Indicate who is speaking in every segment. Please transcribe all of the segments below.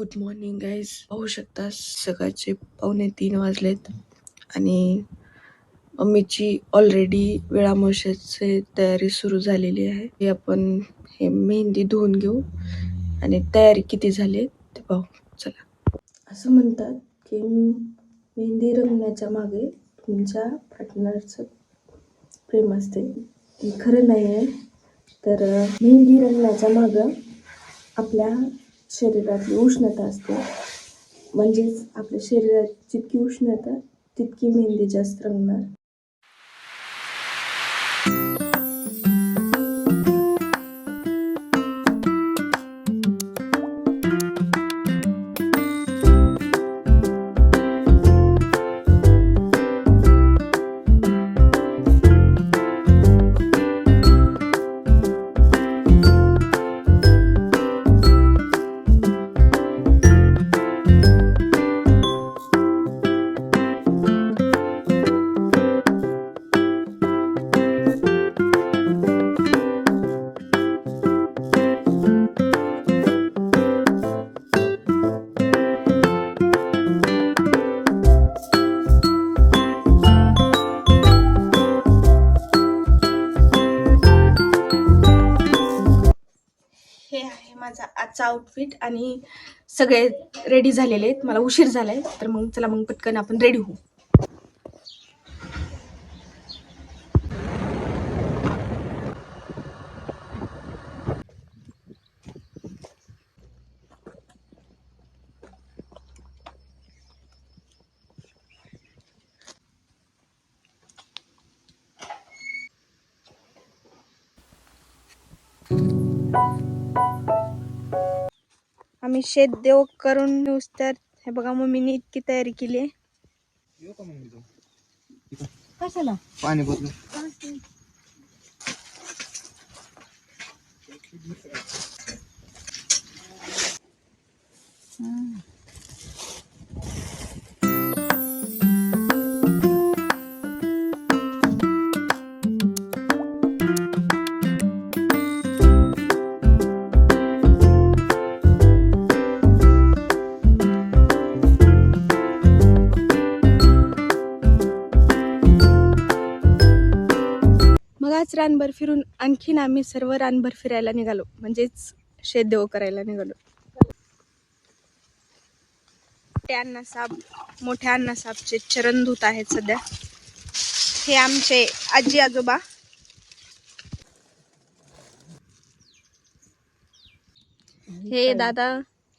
Speaker 1: Good morning guys. पाहू शकता सकाळचे 2:45 वाजलेत आणि मम्मीची ऑलरेडी वेळामुळशाची तयारी सुरू झालेली आहे. हे आपण मेहंदी धुवून घेऊ आणि तयारी किती झाली ते पाहू. चला. असं म्हणतात की मेहंदी रंगण्याच्या मागे तुमच्या पार्टनरचं प्रेम असते. हे खरं नाही आहे. तर मेहंदी रंगण्याच्या मागं आपल्या शरीरातली उष्णता असते. म्हणजेच आपल्या शरीरात जितकी उष्णता तितकी मेहंदी जास्त रंगणार. हे आहे माझा आजचा आउटफिट आणि सगळे रेडी झालेले आहेत. मला उशीर झालाय तर मग चला मग पटकन आपण रेडी होऊ. आम्ही शेत देव करून न्यूज तर हे बघा मम्मीने इतकी तयारी केली आहे. कशाला
Speaker 2: पाणी बदलू
Speaker 1: मगाच रानभर फिरून आणखीन आम्ही सर्व रानभर फिरायला निघालो, म्हणजेच शेतदेव करायला निघालो. मोठ्या अण्णासाहेबचे चरण धुत आहेत सध्या. हे आमचे आजी आजोबा. हे दादा,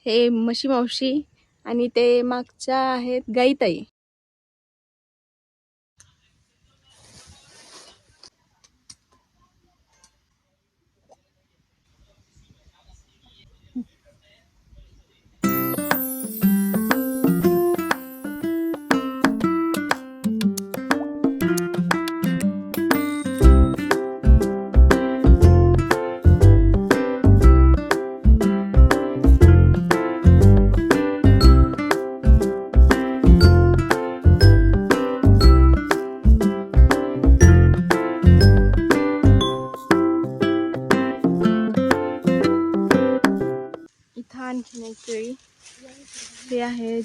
Speaker 1: हे म्हशी मावशी आणि ते मागच्या आहेत गाईताई. आणखीन एक केळी. हे आहे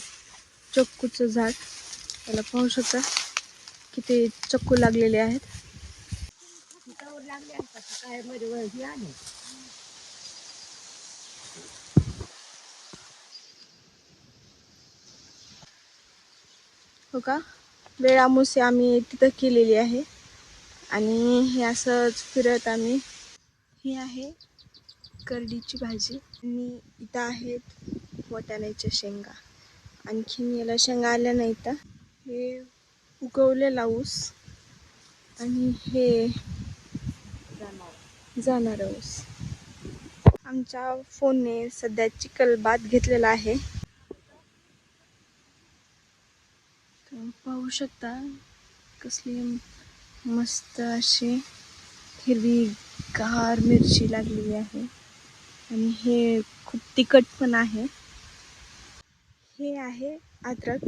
Speaker 1: चक्कूचं झाड. त्याला पाहू शकता किती चक्कू लागलेले आहेत. हो का, वेळामुळे आम्ही तिथं केलेली आहे आणि हे असंच फिरत आम्ही. ही आहे करडीची भाजी आणि इथं आहेत वाटाण्याच्या शेंगा. आणखीन याला शेंगा आल्या नाहीत. हे उगवलेला ऊस आणि हे जाणार ऊस. आमच्या फोनने सध्या चिखलबाद घेतलेला आहे. पाहू शकता कसली मस्त अशी हिरवी गार मिरची लागलेली आहे आणि हे खूप तिखट पण आहे. हे आहे अद्रक,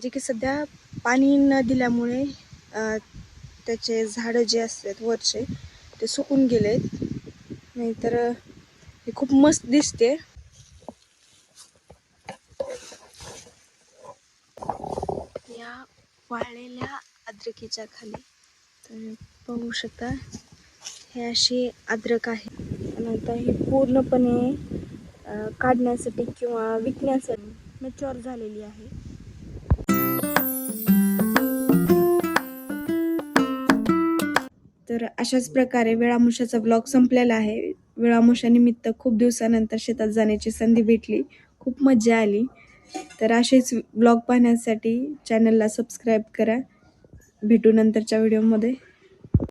Speaker 1: जे की सध्या पाणी न दिल्यामुळे त्याचे झाडं जे असतात वरचे ते सुकून गेलेत. नाहीतर हे खूप मस्त दिसते. वाळलेल्या अद्रकीच्या खाली. तर पाहू शकता हे अशी अद्रक आहे. आणि आता ही पूर्णपणे काढण्यासाठी किंवा विकण्यासाठी मॅच्युअर झालेली आहे. तर अशाच प्रकारे वेळामुशाचा ब्लॉग संपलेला आहे. वेळामुशानिमित्त खूप दिवसानंतर शेतात जाण्याची संधी भेटली. खूप मज्जा आली. तर असेच ब्लॉग पाहण्यासाठी चॅनलला सबस्क्राईब करा. भेटू नंतरच्या व्हिडिओमध्ये.